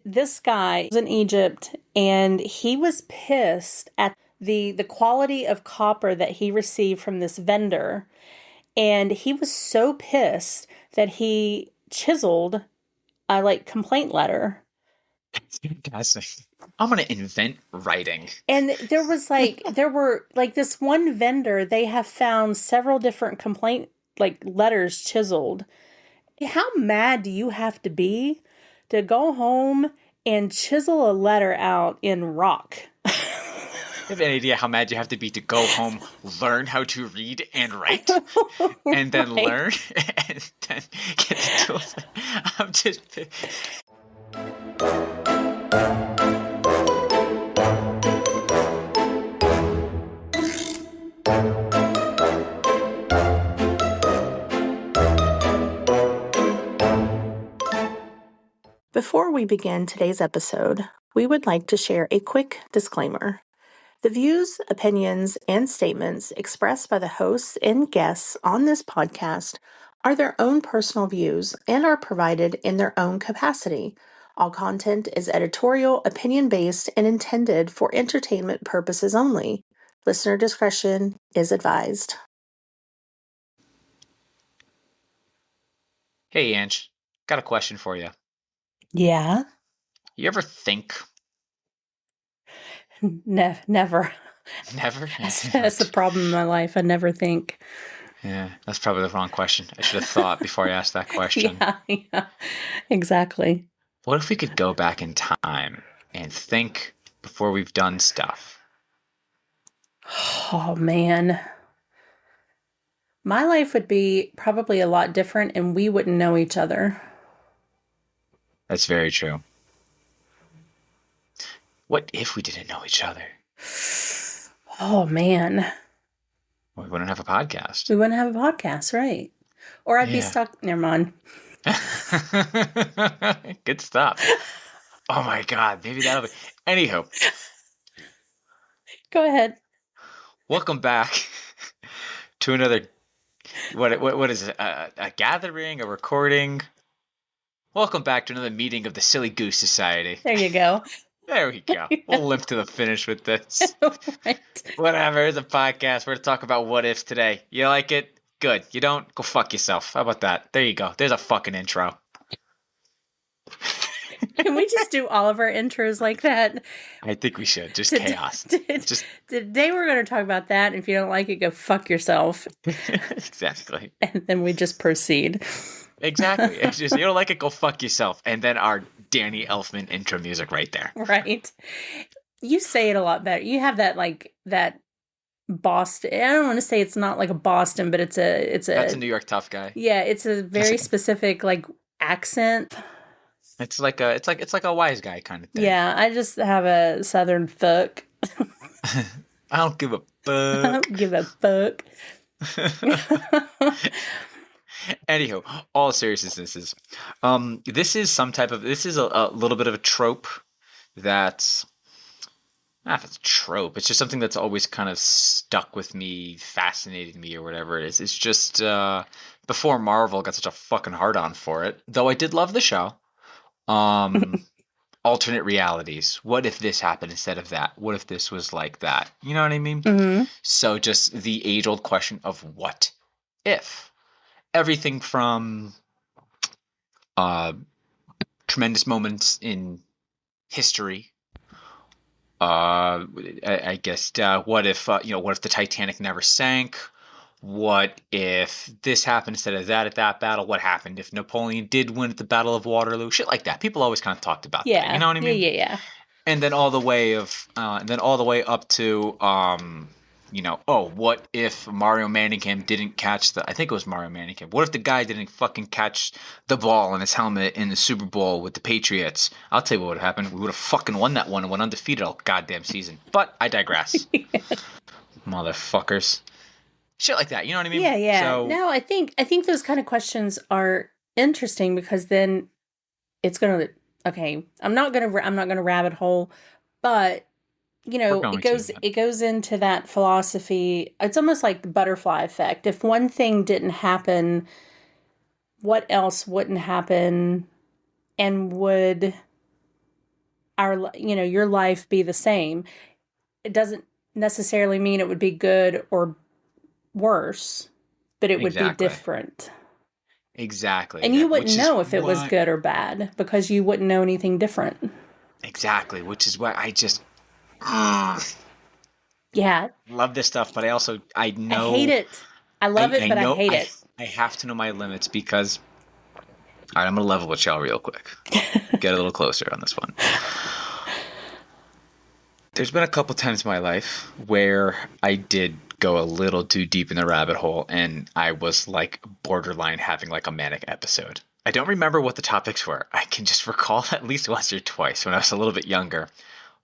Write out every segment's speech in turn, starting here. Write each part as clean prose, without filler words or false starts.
This guy was in Egypt, and he was pissed at the quality of copper that he received from this vendor. And he was so pissed that he chiseled a complaint letter. Fantastic. I'm gonna invent writing. And there were this one vendor, they have found several different complaint letters chiseled. How mad do you have to be to go home and chisel a letter out in rock? You have any idea how mad you have to be to go home, learn how to read and write, and then Right. learn, and then get the tools? I'm just... Before we begin today's episode, we would like to share a quick disclaimer. The views, opinions, and statements expressed by the hosts and guests on this podcast are their own personal views and are provided in their own capacity. All content is editorial, opinion-based, and intended for entertainment purposes only. Listener discretion is advised. Hey, Ange, got a question for you. Yeah? You ever think? Never. Never? That's the problem in my life. I never think. Yeah, that's probably the wrong question. I should have thought before I asked that question. Yeah, exactly. What if we could go back in time and think before we've done stuff? Oh, man. My life would be probably a lot different and we wouldn't know each other. That's very true. What if we didn't know each other? Oh, man. We wouldn't have a podcast. We wouldn't have a podcast, right? Or I'd be stuck. Never mind. Good stuff. Oh my God. Maybe that'll be. Anywho. Go ahead. Welcome back to another. What is it? A gathering, a recording. Welcome back to another meeting of the Silly Goose Society. There you go. There we go. We'll limp to the finish with this. Right. Whatever. It's a podcast. We're to talk about what ifs today. You like it? Good. You don't? Go fuck yourself. How about that? There you go. There's a fucking intro. Can we just do all of our intros like that? I think we should. Just chaos. Today we're going to talk about that. If you don't like it, go fuck yourself. Exactly. And then we just proceed. Exactly. It's just, you don't like it, go fuck yourself. And then our Danny Elfman intro music right there. Right. You say it a lot better. You have that that Boston. I don't want to say it's not like a Boston, but it's a. That's a New York tough guy. Yeah, it's a very specific accent. It's like a wise guy kind of thing. Yeah, I just have a Southern fuck. I don't give a fuck. I don't give a fuck. Anyhow, all seriousness, this is a little bit of a trope that's not if it's a trope. It's just something that's always kind of stuck with me, fascinated me, or whatever it is. It's just before Marvel got such a fucking hard on for it. Though I did love the show. Alternate realities. What if this happened instead of that? What if this was like that? You know what I mean? Mm-hmm. So just the age-old question of what if. Everything from tremendous moments in history. I guess what if the Titanic never sank? What if this happened instead of that at that battle? What happened if Napoleon did win at the Battle of Waterloo? Shit like that. People always kind of talked about that. You know what I mean? Yeah. And then all the way up to what if Mario Manningham didn't catch I think it was Mario Manningham. What if the guy didn't fucking catch the ball in his helmet in the Super Bowl with the Patriots? I'll tell you what would have happened. We would have fucking won that one and went undefeated all goddamn season. But I digress. Motherfuckers. Shit like that. You know what I mean? Yeah. So, no, I think those kind of questions are interesting because then it's gonna. Okay, I'm not gonna rabbit hole, but it goes into that philosophy. It's almost like the butterfly effect. If one thing didn't happen, what else wouldn't happen, and would your life be the same. It doesn't necessarily mean it would be good or worse, but it would be Exactly. different. Exactly. And you Exactly. wouldn't Which is know if it was why. good or bad because you wouldn't know anything different. Exactly. Which is why I just love Yeah, this stuff, but I I hate know it. I love it, I but I know hate it. I have to know my limits because all right, I'm gonna level with y'all real quick. Get a little closer on this one. There's been a couple times in my life where I did go a little too deep in the rabbit hole and I was like borderline having like a manic episode. I don't remember what the topics were. I can just recall at least once or twice when I was a little bit younger.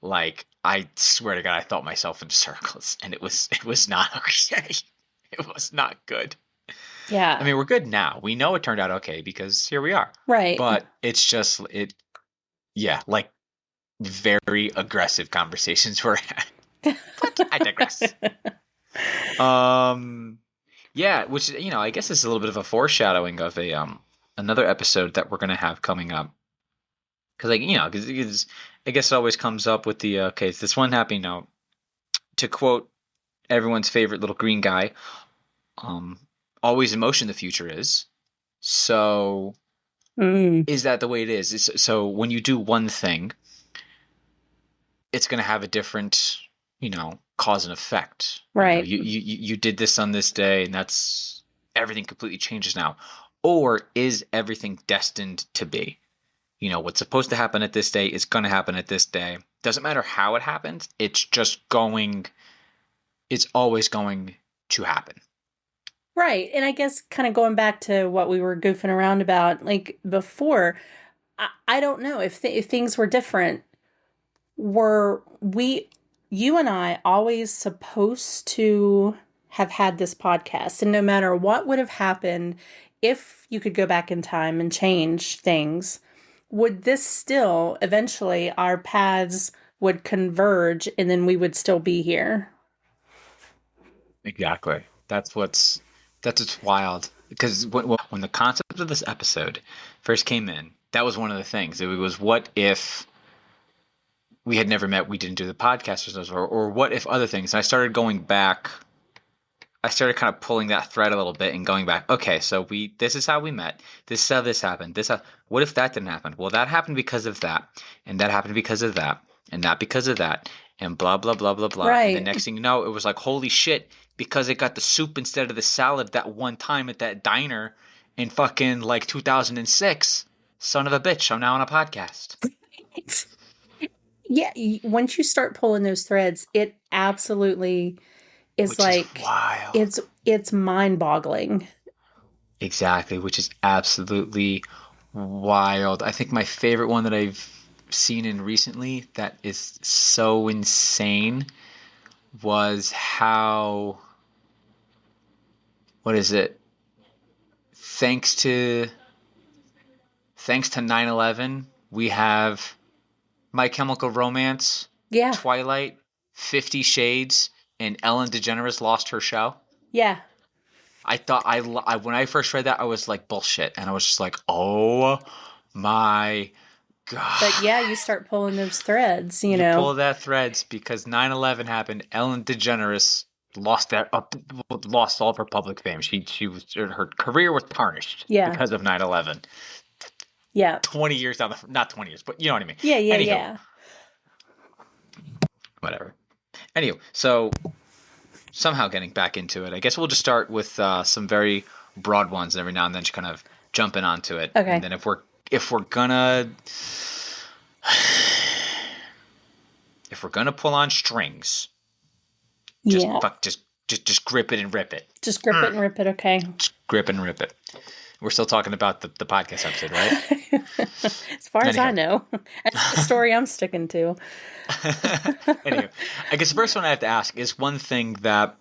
Like I swear to God, I thought myself in circles and it was not okay. It was not good. I Yeah, mean, we're good now. We know it turned out okay because here we are. right. But it's just yeah, like very aggressive conversations were had. But I digress. Um, yeah, which I guess is a little bit of a foreshadowing of a another episode that we're gonna have coming up. Because because I guess it always comes up with the okay, is this one happening now? To quote everyone's favorite little green guy, um, always in motion the future is. So Mm, is that the way it is? So when you do one thing, it's going to have a different, cause and effect. right. You did this on this day, and that's everything completely changes now. Or is everything destined to be? What's supposed to happen at this day is going to happen at this day. Doesn't matter how it happens. It's always going to happen. Right. And I guess kind of going back to what we were goofing around about like before, I don't know if things were different. Were you and I always supposed to have had this podcast? And no matter what would have happened, if you could go back in time and change things, would this still eventually our paths would converge and then we would still be here? Exactly. That's what's wild because when the concept of this episode first came in, that was one of the things. It was what if we had never met, we didn't do the podcast, or what if other things. And I started going back. I started kind of pulling that thread a little bit and going back. Okay, so this is how we met. This is how this happened. What if that didn't happen? Well, that happened because of that, and that happened because of that, and that because of that, and blah blah blah blah blah. And the Right. next thing you know, it was like holy shit, because it got the soup instead of the salad that one time at that diner in fucking like 2006. Son of a bitch, I'm now on a podcast. Yeah, once you start pulling those threads, it absolutely is Which is like wild. it's mind-boggling. Exactly, which is absolutely wild. I think my favorite one that I've seen in recently that is so insane was how, what is it? Thanks to thanks to 9/11, we have My Chemical Romance, Yeah. Twilight, 50 Shades, and Ellen DeGeneres lost her show. Yeah. I thought when I first read that I was like bullshit and I was just like, "Oh my But God." yeah, you start pulling those threads, you You know. pull that threads because 9/11 happened. Ellen DeGeneres lost all of her public fame. She was her career was tarnished Yeah. because of 9/11. Yeah. 20 years down the not 20 years, but you know what I mean. Yeah, yeah, Anywho, yeah. whatever. Anywho, so somehow getting back into it. I guess we'll just start with some very broad ones, and every now and then just kind of jump in onto it. And Okay. then if we're gonna pull on strings, just Yeah. fuck just grip it and rip it. Just grip it and rip it, okay. Just grip and rip it. We're still talking about the podcast episode, right? As far as I Anyhow. know. That's the story I'm sticking to. Anyway, I guess the first one I have to ask is one thing that,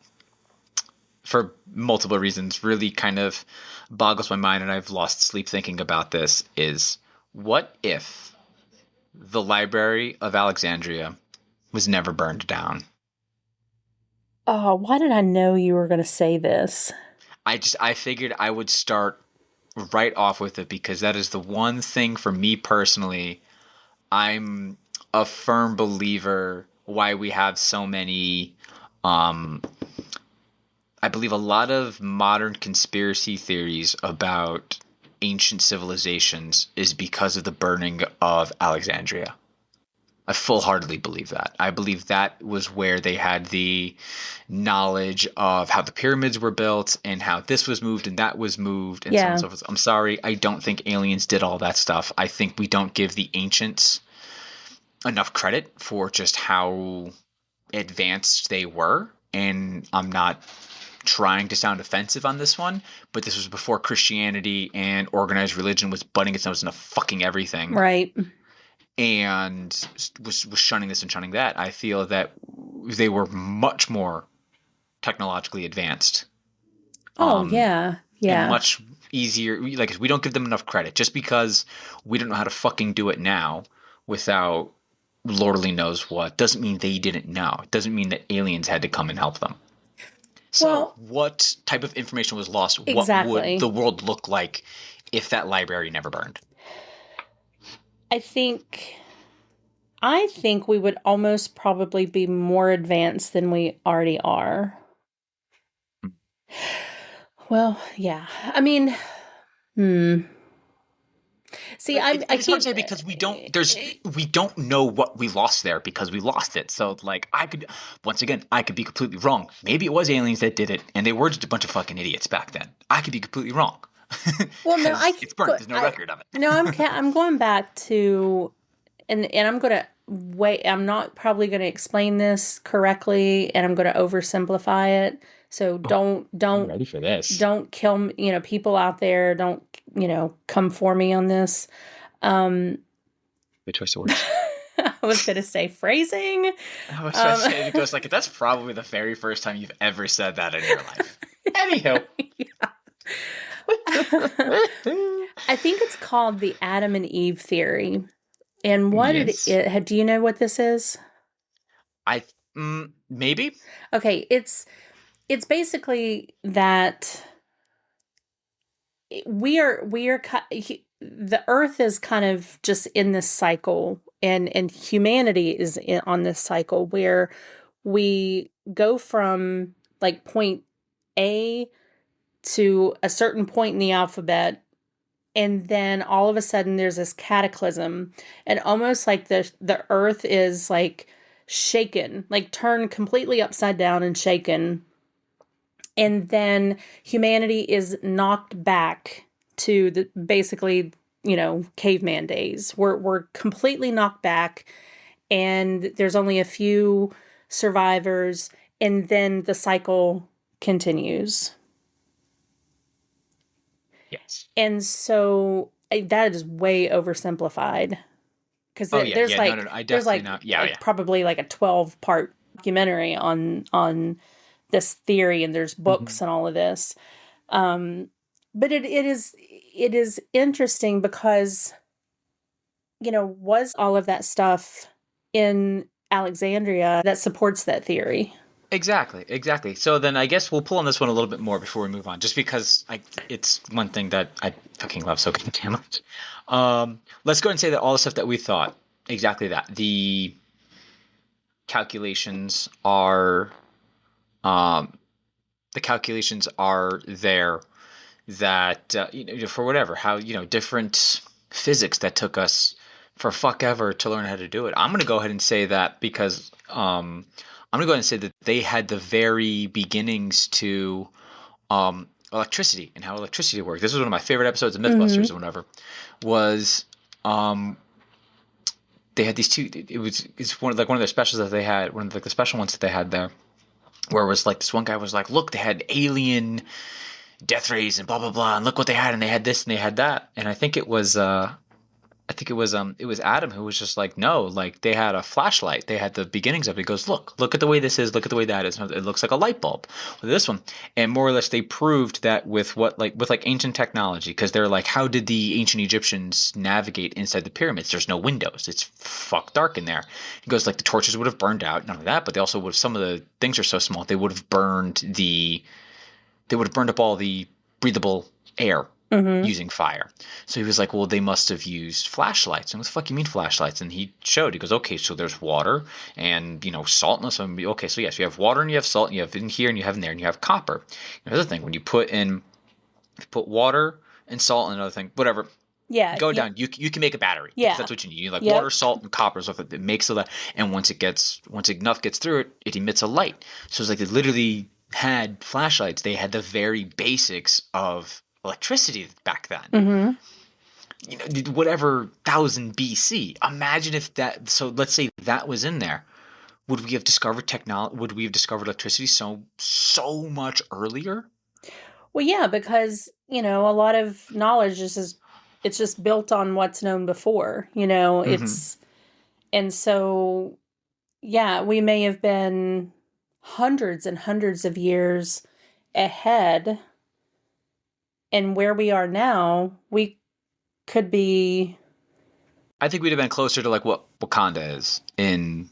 for multiple reasons, really kind of boggles my mind, and I've lost sleep thinking about this, is what if the Library of Alexandria was never burned down? Oh, why did I know you were going to say this? I figured I would start right off with it because that is the one thing for me personally I'm a firm believer why we have so many um I believe a lot of modern conspiracy theories about ancient civilizations is because of the burning of Alexandria. I full-heartedly believe that. I believe that was where they had the knowledge of how the pyramids were built and how this was moved and that was moved and so on and Yeah. so forth. I'm sorry, I don't think aliens did all that stuff. I think we don't give the ancients enough credit for just how advanced they were. And I'm not trying to sound offensive on this one, but this was before Christianity and organized religion was butting its nose into fucking everything Right. and was shunning this and shunning that. I feel that they were much more technologically advanced, Oh, um, yeah. and Yeah. much easier. Like we don't give them enough credit just because we don't know how to fucking do it now without Lord only knows what. Doesn't mean they didn't know. It doesn't mean that aliens had to come and help them. So, Well, what type of information was lost? What would the exactly. world look like if that library never burned? I think we would almost probably be more advanced than we already are. Well, yeah. I mean, hmm. See, I It's hard to keep say because we don't know what we lost there because we lost it. So like once again I could be completely wrong. Maybe it was aliens that did it and they were just a bunch of fucking idiots back then. I could be completely wrong well, no, because it's burnt. There's no record of it. no, I'm going back to and I'm going to wait. I'm not probably going to explain this correctly, and I'm going to oversimplify it. So Oh, don't I'm ready for this. don't kill me. People out there, don't come for me on this. Um, Good choice of words. I was going to say phrasing. I was trying to say because like that's probably the very first time you've ever said that in your life. Anyhow. I think it's called the Adam and Eve theory. And Yes. do you know what this is? I maybe. Okay, it's basically that the earth is kind of just in this cycle, and humanity is on this cycle where we go from like point A to a certain point in the alphabet, and then all of a sudden there's this cataclysm, and almost like the earth is like shaken, like turned completely upside down and shaken, and then humanity is knocked back to the basically caveman days. We're completely knocked back, and there's only a few survivors, and then the cycle continues. Yes. And so that is way oversimplified, because Oh yeah, there's yeah, no, no, no. I definitely not. Yeah, yeah. probably like a 12-part documentary on this theory, and there's Hmm. books and all of this. But it is interesting because was all of that stuff in Alexandria that supports that theory. Exactly, exactly. So then I guess we'll pull on this one a little bit more before we move on, just because it's one thing that I fucking love so goddamn much. Let's go and say that all the stuff that we thought, exactly that. The calculations are, um, the calculations are there that for whatever how different physics that took us for fuck ever to learn how to do it. I'm gonna go ahead and say that because I'm gonna go ahead and say that they had the very beginnings to electricity and how electricity worked. This was one of my favorite episodes of Mm-hmm. Mythbusters or whatever. Was um, they had these two? It's one of their specials that they had. One of the special ones that they had there, where it was like this one guy was like, look, they had alien death rays and blah blah blah, and look what they had, and they had this and they had that, and I think it was Adam who was just like, no, like they had a flashlight, they had the beginnings of it. He goes, look at the way this is, look at the way that is. It looks like a light bulb with this one, and more or less they proved that with ancient technology, because they're like, how did the ancient Egyptians navigate inside the pyramids? There's no windows, it's fuck dark in there. He goes like the torches would have burned out, none of that, but they also would have, some of the things are so small they would have burned up all the breathable air Mm-hmm. using fire. So he was like, well, they must have used flashlights. And what the fuck you mean flashlights? And he showed, he goes, okay, so there's water and, salt and some, okay, so yes, you have water and you have salt and you have in here and you have in there and you have copper. Another thing, when you put water and salt and another thing, whatever, Yeah. go down. You can make a battery because Yeah. that's what you need. You need like water, Yep. salt, and copper. So it makes so that, and once enough gets through it, it emits a light. So it's like they literally had flashlights. They had the very basics of electricity back then. Mm-hmm. Whatever 1000 BC. Imagine if that. So let's say that was in there. Would we have discovered technology? Would we have discovered electricity so much earlier? Well, yeah, because, a lot of knowledge it's just built on what's known before, Mm-hmm. and so, yeah, we may have been hundreds and hundreds of years ahead, and where we are now, we could be. I think we'd have been closer to like what Wakanda is in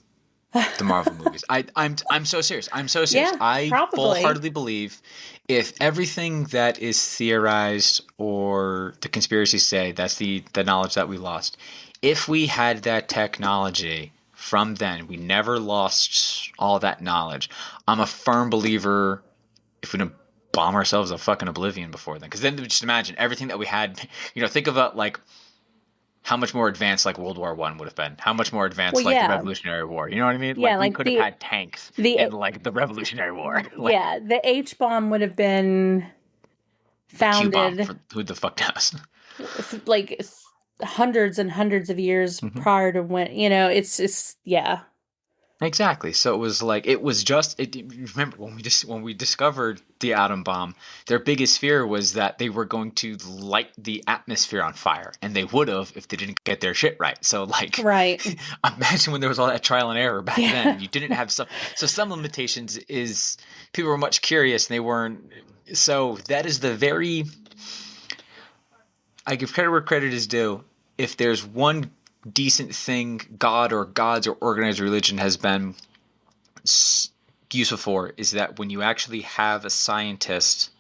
the Marvel movies. I'm so serious. I'm so serious. Yeah, I probably. full-heartedly believe if everything that is theorized or the conspiracies say that's the knowledge that we lost. If we had that technology from then, we never lost all that knowledge. I'm a firm believer if we didn't bomb ourselves a fucking oblivion before then. Because then just imagine everything that we had. Think about like how much more advanced like World War One would have been. How much more Well, advanced like the yeah. Revolutionary War. You know what I mean? Yeah, Like we like could have had tanks the in like the Revolutionary War. Like yeah, the H bomb would have been the Q bomb founded for who the fuck knows. like hundreds and hundreds of years hmm prior to when, it's yeah. Exactly. So it was like it was just it, remember when we discovered the atom bomb, their biggest fear was that they were going to light the atmosphere on fire, and they would have if they didn't get their shit right. So like Right. imagine when there was all that trial and error back then Yeah. and you didn't have some so some limitations is people were much curious and they weren't so that is the very I give credit where credit is due. If there's one decent thing God or gods or organized religion has been useful for is that when you actually have a scientist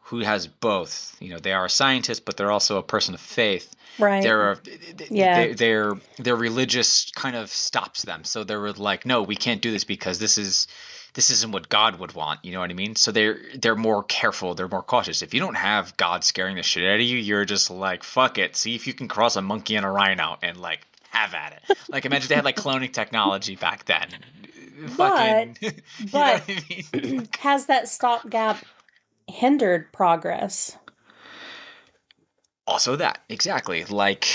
who has both, they are a scientist, but they're also a person of faith. Right. They're Yeah. their religious kind of stops them. So they're like, no, we can't do this because this isn't what God would want. You know what I mean? So they're more careful. They're more cautious. If you don't have God scaring the shit out of you, you're just like, fuck it. See if you can cross a monkey and a rhino and like have at it. Like imagine if they had like cloning technology back then. But Fucking, you know what but I mean? has that stopgap hindered progress? Also that exactly like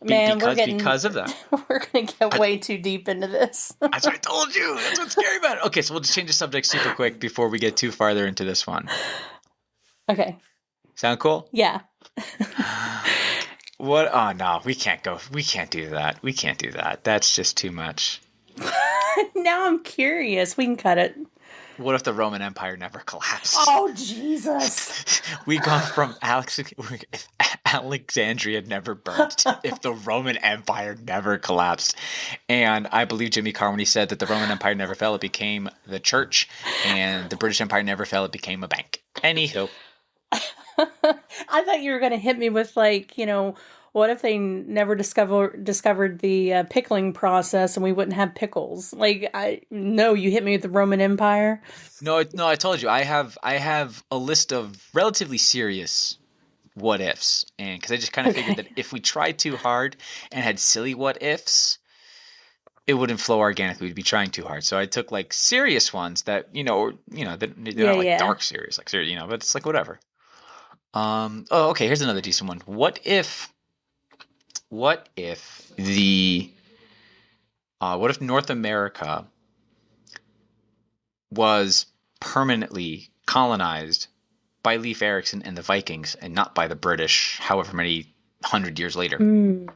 Man, because of that. we're gonna get I, way too deep into this. that's what I told you. That's what's scary about it. Okay, so we'll just change the subject super quick before we get too farther into this one. Okay. Sound cool? Yeah. What? Oh no, we can't go. We can't do that. We can't do that. That's just too much. Now I'm curious. We can cut it. What if the Roman Empire never collapsed? Oh, Jesus. We gone from if Alexandria never burnt, if the Roman Empire never collapsed, and I believe Jimmy Carr when he said that the Roman Empire never fell, it became the church, and the British Empire never fell, it became a bank. Anywho. I thought you were going to hit me with like, what if they never discovered the pickling process and we wouldn't have pickles? Like, no, you hit me with the Roman Empire. No, no, I told you I have a list of relatively serious what ifs, and because I just kind of figured that Okay. if we tried too hard and had silly what ifs, it wouldn't flow organically. We'd be trying too hard. So I took like serious ones that they're Yeah, not like yeah. dark serious, like serious, but it's like whatever. Oh, okay. Here's another decent one. What if the what if North America was permanently colonized by Leif Erikson and the Vikings and not by the British, however many 100 years later? Mm.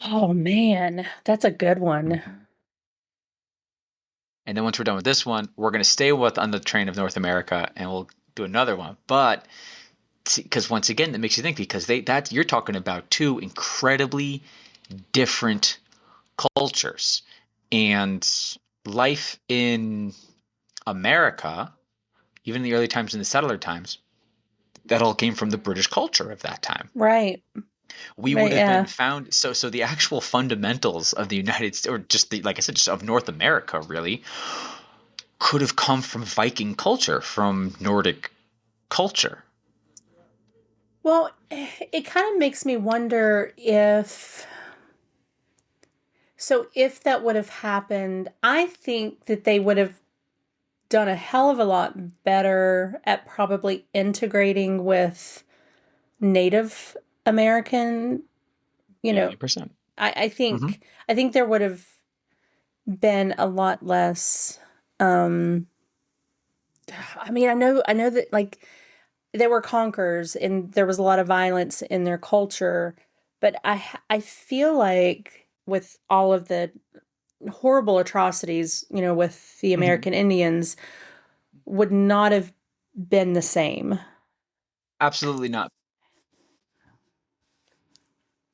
Oh, man. That's a good one. And then once we're done with this one, we're going to stay on the train of North America and we'll do another one. But because once again, that makes you think because you're talking about two incredibly different cultures and life in America even in the early times, in the settler times, that all came from the British culture of that time. Right. We would Right. have been Yeah. found, so the actual fundamentals of the United States, or just the, like I said, just of North America, really could have come from Viking culture, from Nordic culture. Well, it kind of makes me wonder if that would have happened, I think that they would have done a hell of a lot better at probably integrating with Native American, you know, 1,000,000%. I Mm-hmm. think there would have been a lot less um I mean, I know that like they were conquerors and there was a lot of violence in their culture, but I feel like with all of the horrible atrocities, with the Mm-hmm. American Indians would not have been the same. Absolutely not.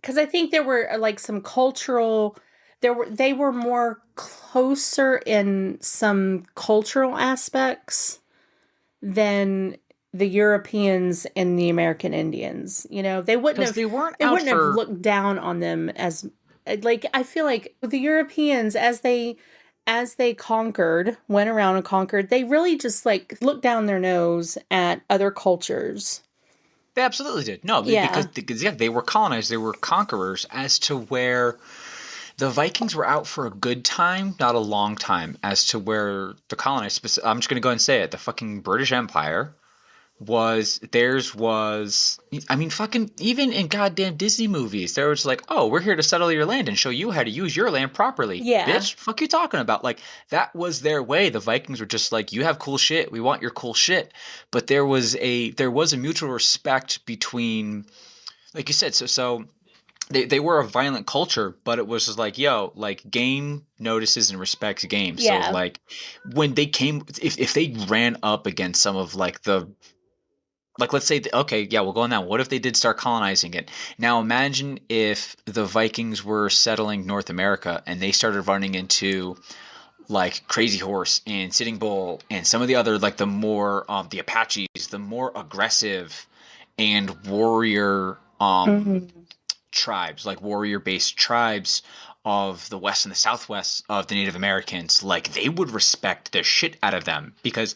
Because I think there were like some cultural, they were more closer in some cultural aspects than the Europeans and the American Indians. They wouldn't Because have they weren't they out wouldn't have for. looked down on them as like I feel like the Europeans as they conquered, went around and conquered, they really just like looked down their nose at other cultures. They absolutely did. No, Yeah. because yeah, they were colonized, they were conquerors, as to where the Vikings were out for a good time, not a long time, as to where the colonized. I'm just going to go ahead and say it. The fucking British Empire theirs was, I mean, fucking, even in goddamn Disney movies, there was like, oh, we're here to settle your land and show you how to use your land properly. Yeah. Bitch, fuck you talking about? Like, that was their way. The Vikings were just like, you have cool shit, we want your cool shit. But there was a mutual respect between, like you said, so they were a violent culture, but it was just like, yo, like, game notices and respects game. So Yeah. like, when they came, if they ran up against some of like the, like, let's say, okay, yeah, we'll go on that. What if they did start colonizing it? Now imagine if the Vikings were settling North America and they started running into like Crazy Horse and Sitting Bull and some of the other, like, the more the Apaches, the more aggressive and warrior Hmm. tribes, like warrior based tribes of the West and the Southwest of the Native Americans, like, they would respect the shit out of them, because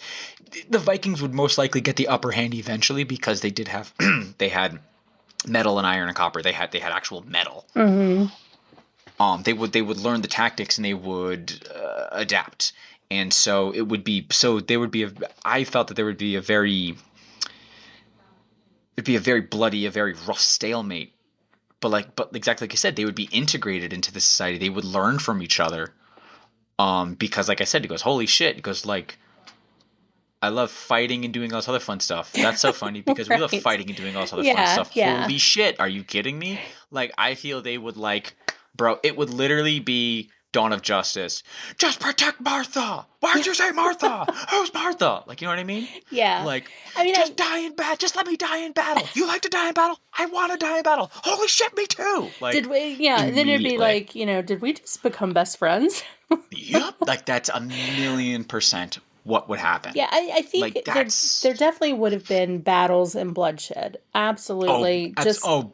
the Vikings would most likely get the upper hand eventually, because they did have they had metal and iron and copper. They had actual metal. Hmm. They would learn the tactics, and they would adapt. And so it would be, so there would be a, I felt that there would be a very, it'd be a very bloody, a very rough stalemate. But exactly like you said, they would be integrated into the society. They would learn from each other. Because like I said, he goes, holy shit. He goes, like, I love fighting and doing all this other fun stuff. That's so funny, because we love Right. fighting and doing all this other fun Yeah. stuff. Yeah. Holy shit, are you kidding me? Like, I feel they would, like, bro, it would literally be Dawn of Justice. Just protect Martha. Why'd Yeah. you say Martha? Who's Martha? Like, you know what I mean? Yeah. Like, I mean, just die in battle. Just let me die in battle. You like to die in battle? I want to die in battle. Holy shit, me too. did Like, we? Yeah, and then it'd be immediately. like, did we just become best friends? Yep. Like, that's 1,000,000% what would happen. Yeah, I think Like, there that's. definitely would have been battles and bloodshed. Oh, Absolutely. that's Just oh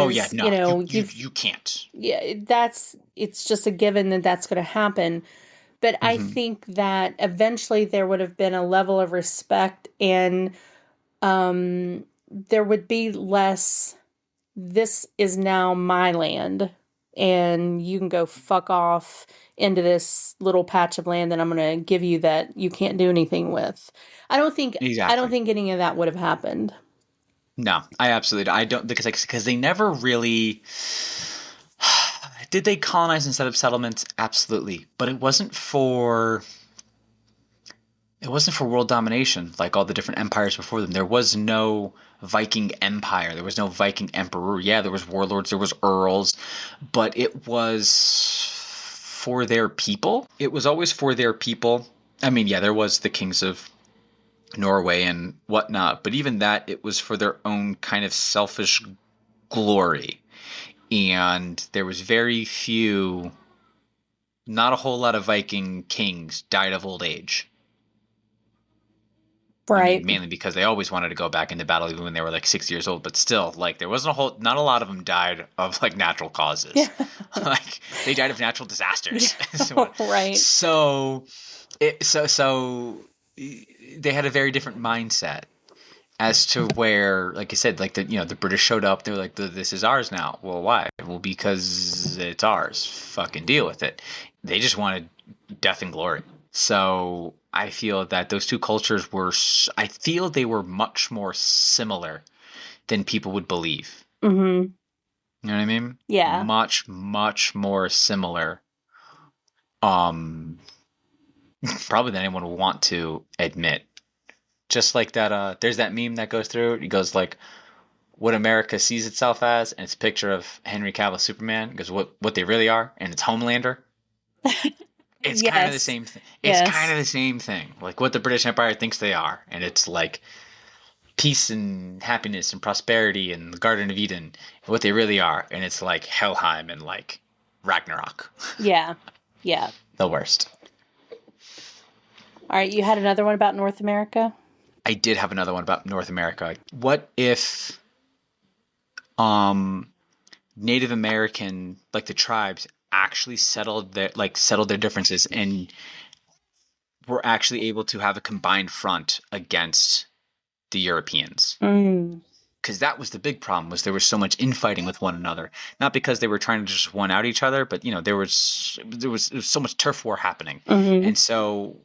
yeah, because, no, you you've you can't. yeah, it's just a given that that's going to happen. But I Hmm. think that eventually there would have been a level of respect, and there would be less, this is now my land and you can go fuck off into this little patch of land that I'm going to give you that you can't do anything with. I don't Exactly. think any of that would have happened. No, I don't, because they never really did they colonize and set up settlements. Absolutely, but it wasn't for world domination like all the different empires before them. There was no Viking empire. There was no Viking emperor. Yeah, there was warlords, there was earls, but it was for their people. It was always for their people. I mean, yeah, there was the kings of Norway and whatnot, but even that, it was for their own kind of selfish glory. And there was very few, not a whole lot of Viking kings died of old age. I mean, Right. mainly because they always wanted to go back into battle even when they were like 6 years old, but still, like there wasn't not a lot of them died of like natural Yeah. causes. Like they died of natural Yeah. disasters. Right. So they had a very different mindset as to where, like I said, like the British showed up. They were like, "This is ours now." Well, why? Well, because it's ours. Fucking deal with it. They just wanted death and glory. So I feel that those two cultures were. I feel they were much more similar than people would believe. Mm-hmm. You know what I mean? Yeah. Much, much more similar. Um, Probably than anyone would want to admit. Just like that. There's that meme that goes through. It goes like, what America sees itself as, and it's a picture of Henry Cavill Superman, because what they really are, and it's Homelander. It's kind of the Yes. same thing. It's kind Yes. of the same thing, like what the British Empire thinks they are, and it's like peace and happiness and prosperity and the Garden of Eden, what they really are, and it's like Helheim and like Ragnarok, Yeah. Yeah. the worst. All right. You had another one about North America? I did have another one about North America. What if um Native American, like the tribes, actually settled their differences and were actually able to have a combined front against the Europeans? Mm. Because that was the big problem, was there was so much infighting with one another, not because they were trying to just one out each other, but there was so much turf war happening. Mm-hmm. And so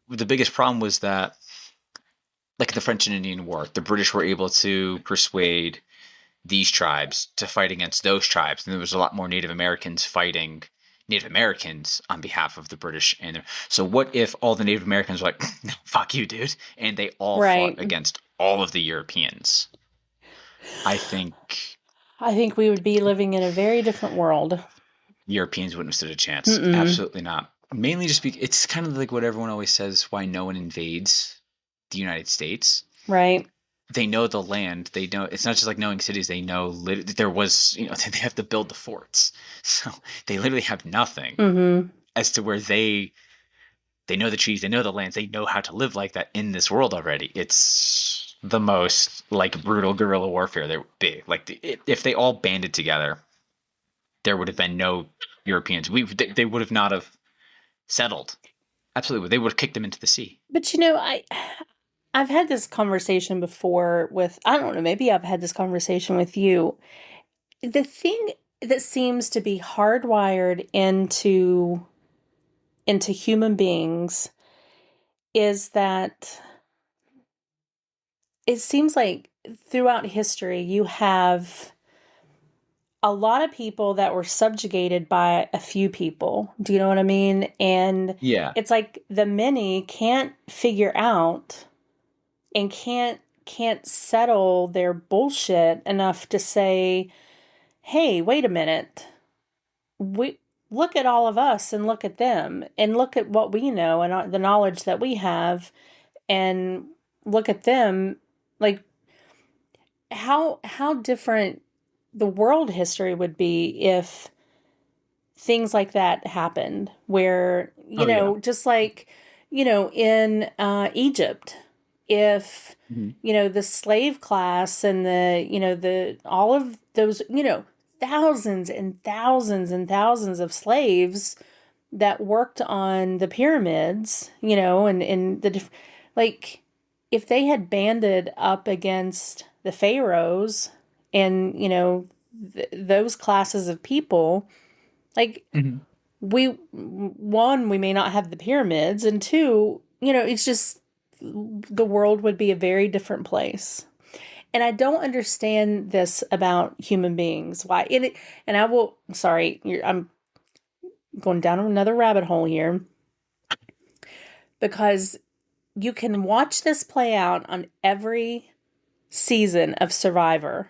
the biggest problem was that, like the French and Indian War, the British were able to persuade these tribes to fight against those tribes, and there was a lot more Native Americans fighting Native Americans on behalf of the British. And so, what if all the Native Americans were like, "Fuck you, dude," and they all fought Right. against all of the Europeans? I think I think we would be living in a very different world. Europeans wouldn't have stood a chance. Mm-mm. Absolutely not. Mainly just because it's kind of like what everyone always says: why no one invades the United States. Right. They know the land. They know it's not just like knowing cities. They know there was, they have to build the forts. So they literally have nothing Mm-hmm. as to where they know the trees, they know the lands, they know how to live like that in this world already. It's the most like brutal guerrilla warfare there would be. Like if they all banded together, there would have been no Europeans. They would have not have settled. Absolutely, they would have kicked them into the sea. But I've had this conversation before with, I don't know, maybe I've had this conversation with you. The thing that seems to be hardwired into human beings is that it seems like throughout history you have a lot of people that were subjugated by a few people. Do you know what I mean? And Yeah. it's like the many can't figure out and can't settle their bullshit enough to say, "Hey, wait a minute. We look at all of us and look at them and look at what we know and the knowledge that we have and look at them like how different the world history would be if things like that happened where Oh yeah. just like in Egypt, if Mhm. the slave class and the all of those thousands and thousands and thousands of slaves that worked on the pyramids, and like if they had banded up against the pharaohs and those classes of people, like Mhm. we may not have the pyramids, and two, it's just the world would be a very different place. And I don't understand this about human beings. Why? And I will. Sorry, I'm going down another rabbit hole here because you can watch this play out on every season of Survivor.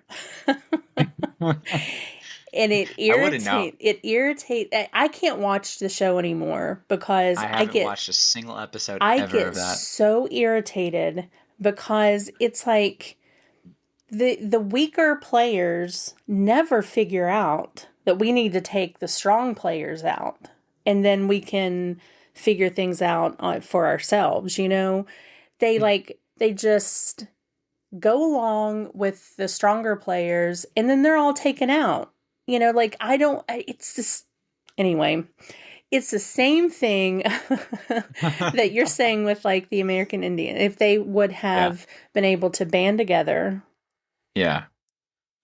And I wouldn't know. it irritate I can't watch the show anymore because I haven't watched a single episode I ever get of that. so irritated because it's like the weaker players never figure out that we need to take the strong players out and then we can figure things out for ourselves. They like they just go along with the stronger players and then they're all taken out. It's just, anyway, it's the same thing that you're saying with like the American Indian. If they would Yeah. have been able to band together. Yeah.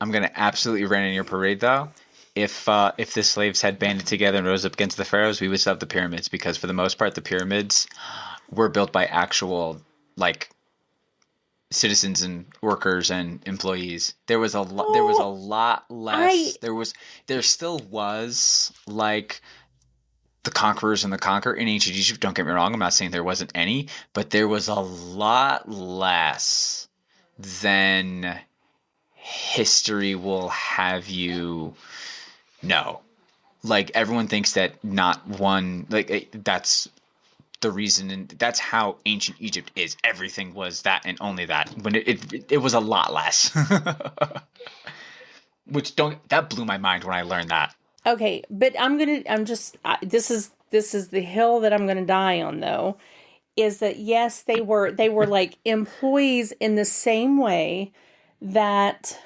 I'm gonna absolutely rain on your parade though. If the slaves had banded together and rose up against the pharaohs, we would still have the pyramids because for the most part the pyramids were built by actual like citizens and workers and employees. There was a Oh, lot I less. There still was like the conquerors and the conquer in ancient Egypt. Don't get me wrong. I'm not saying there wasn't any, but there was a lot less than history will have you know. Like everyone thinks that not one that's the reason, and that's how ancient Egypt is. Everything was that and only that. When it was a lot less. Which don't that blew my mind when I learned that. Okay, but this is the hill that I'm gonna die on though, is that yes, they were like employees in the same way that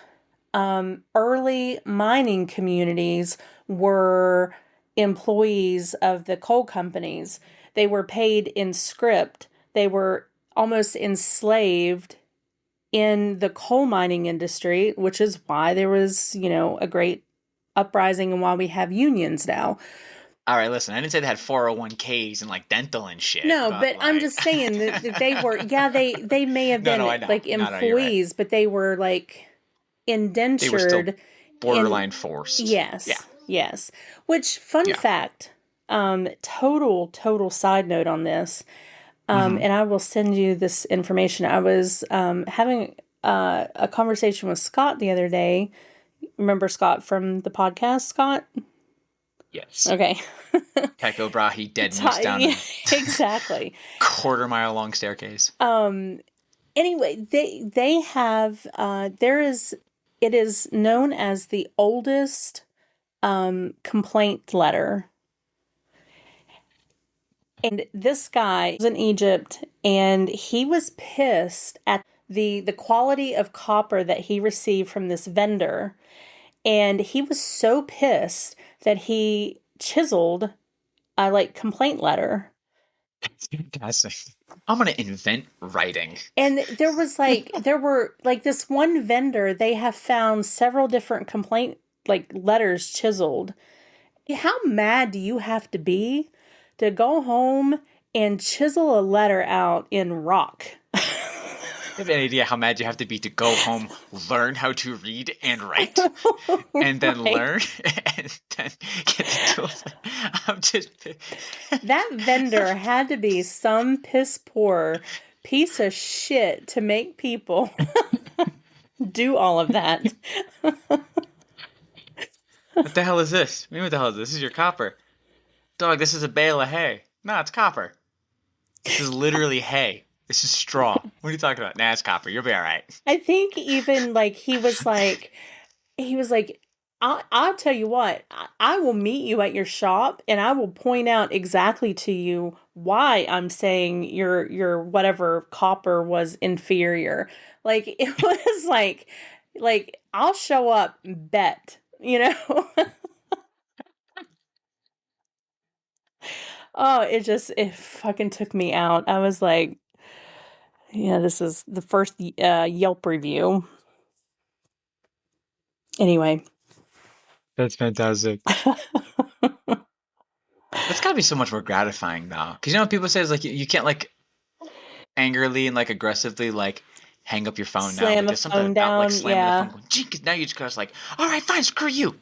early mining communities were employees of the coal companies. They were paid in script. They were almost enslaved in the coal mining industry, which is why there was, a great uprising and why we have unions now. All right, listen, I didn't say they had 401ks and like dental and shit, No, but but I'm like just saying that they were, yeah, they may have no, been I know. like No, no, you're right. employees, but they were like They were still indentured in, borderline forced. Yeah. yes, yes. Which, fun Yeah. fact, total side note on this, Hmm. and I will send you this information. I was having a conversation with Scott the other day. Remember Scott from the podcast, Scott? Yes. Okay. Tycho Brahe dead moose down Yeah, a exactly. quarter-mile long staircase. Anyway, they have there is it is known as the oldest complaint letter. And this guy was in Egypt and he was pissed at the quality of copper that he received from this vendor. And he was so pissed that he chiseled a like complaint letter. Fantastic. I'm gonna invent writing. And there were like this one vendor, they have found several different complaint like letters chiseled. How mad do you have to be to go home and chisel a letter out in rock? You have any idea how mad you have to be to go home, learn how to read and write, and then Right. learn, and then get the tools? I'm just. That vendor had to be some piss poor piece of shit to make people do all of that. What the hell is this? What the hell is this? This is your copper. Dog, this is a bale of hay. No, it's copper. This is literally hay. This is straw. What are you talking about? Nah, it's copper. You'll be all right. I think even like he was like, I'll tell you what, I will meet you at your shop and I will point out exactly to you why I'm saying your whatever copper was inferior. Like it was like I'll show up, bet, you know? Oh, it fucking took me out. I was like, yeah, this is the first Yelp review. Anyway. That's fantastic. That's gotta be so much more gratifying now. Because you know what people say is like you can't like angrily and like aggressively like hang up your phone now. Like Slam a there's something phone about like down, slamming the phone yeah. going, gee, 'cause now you just goes like, all right, fine, screw you.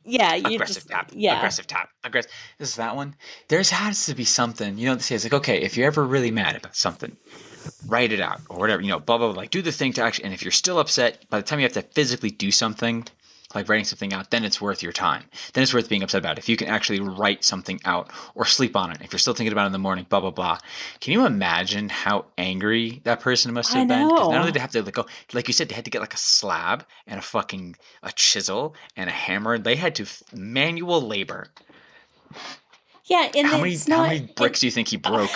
Yeah, you Aggressive just tap, yeah. aggressive tap, aggressive. This is that one. There's has to be something. You know what they say? It's like, okay, if you're ever really mad about something, write it out or whatever, blah, blah, blah, like do the thing to actually, and if you're still upset, by the time you have to physically do something, like writing something out, then it's worth your time. Then it's worth being upset about. If you can actually write something out or sleep on it, if you're still thinking about it in the morning, blah, blah, blah. Can you imagine how angry that person must I have been? Because not only know. did they have to like go, like you said, they had to get like a slab and a chisel and a hammer. They had to manual labor. Yeah, and How many it's how not many and bricks do you think he broke?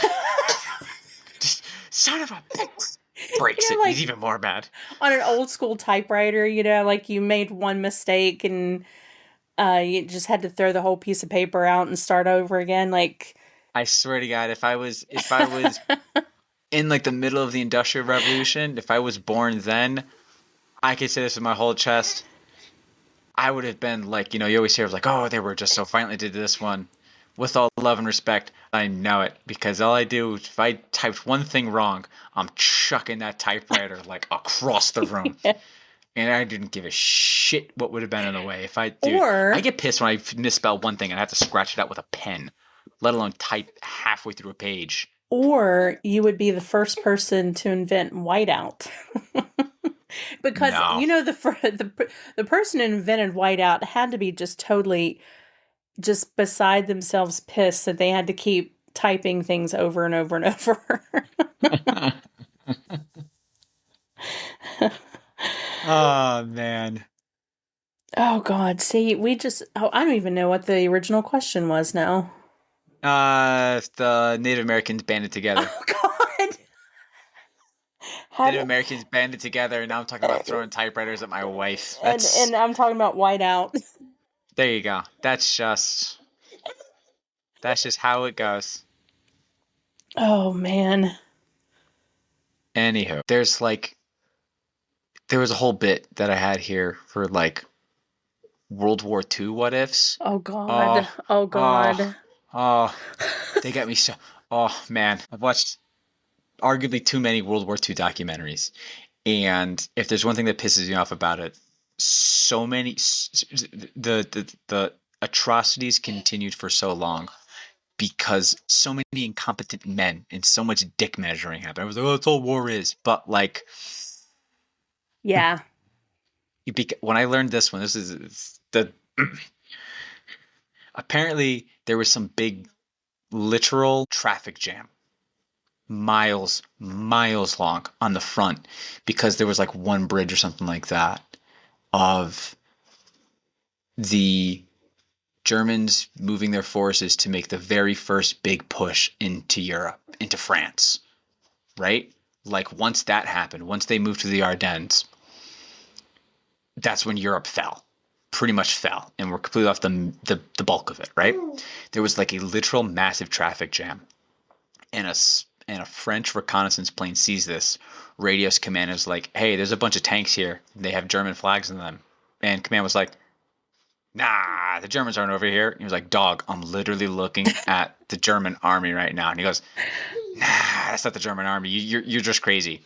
Just son of a bitch. breaks You it. know, He's like even more mad. on an old school typewriter, like you made one mistake and you just had to throw the whole piece of paper out and start over again. Like, I swear to God, if I was in like the middle of the Industrial Revolution, if I was born then, I could say this with my whole chest. I would have been like, you always hear of like, oh, they were just so violently did this one. With all love and respect, I know it because all I do, if I typed one thing wrong, I'm chucking that typewriter like across the room. And I didn't give a shit what would have been in the way. Dude, I or get pissed when I misspell one thing and I have to scratch it out with a pen, let alone type halfway through a page. or you would be the first person to invent whiteout. Because No. the person who invented whiteout had to be just totally just beside themselves pissed that they had to keep typing things over and over and over. Oh man. Oh God, see, I don't even know what the original question was now. The Native Americans banded together. Oh God. How Native did, Americans banded together, and now I'm talking about throwing typewriters at my wife. and I'm talking about whiteout. There you go. That's just how it goes. Oh man. Anywho, there was a whole bit that I had here for like World War II what ifs. Oh God. Oh, Oh oh, God. oh, they got me so. Oh man, I've watched arguably too many World War II documentaries, and if there's one thing that pisses me off about it, so many the atrocities continued for so long because so many incompetent men and so much dick measuring happened. I was like, oh, that's all war is. But like, Yeah. when I learned this one, this is the apparently there was some big literal traffic jam, miles long on the front because there was like one bridge or something like that of the Germans moving their forces to make the very first big push into Europe, into France, right? Like once that happened, once they moved to the Ardennes, that's when Europe fell, pretty much fell, and we're completely off the bulk of it, right? There was like a literal massive traffic jam, and a French reconnaissance plane sees this, radios command is like, "Hey, there's a bunch of tanks here. They have German flags in them," and command was like, "Nah, the Germans aren't over here." He was like, "Dog, I'm literally looking at the German army right now," and he goes, "Nah, that's not the German army. You're just crazy."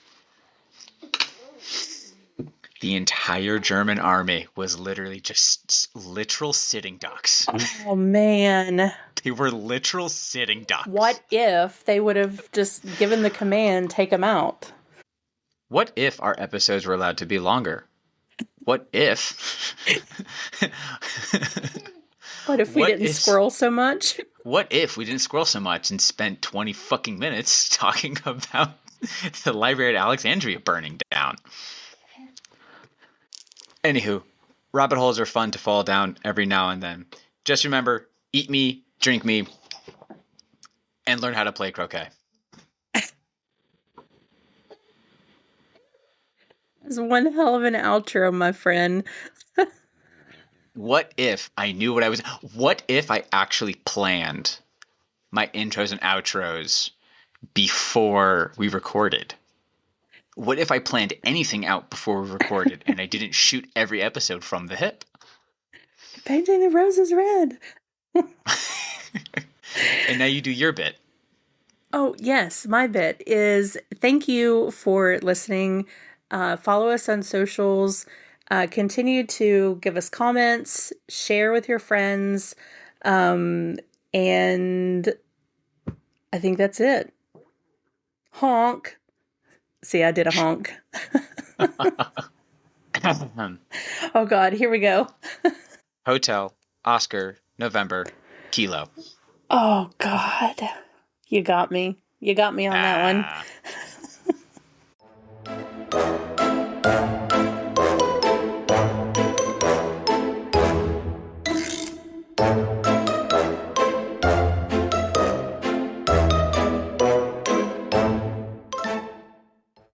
The entire German army was literally just literal sitting ducks. Oh man. They were literal sitting ducks. What if they would have just given the command, take them out? What if our episodes were allowed to be longer? What if? What if we What didn't if? squirrel so much? What if we didn't squirrel so much and spent 20 fucking minutes talking about the Library of Alexandria burning down? Anywho, rabbit holes are fun to fall down every now and then. Just remember, eat me, drink me, and learn how to play croquet. It's one hell of an outro, my friend. What if I knew what I was? What if I actually planned my intros and outros before we recorded? What if I planned anything out before we recorded and I didn't shoot every episode from the hip? Painting the roses red. And now you do your bit. Oh, yes. My bit is thank you for listening. Follow us on socials. Continue to give us comments, share with your friends. And I think that's it. Honk. See, I did a honk. Oh, God. Here we go. Hotel, Oscar, November, Kilo. Oh, God. You got me. You got me on that one.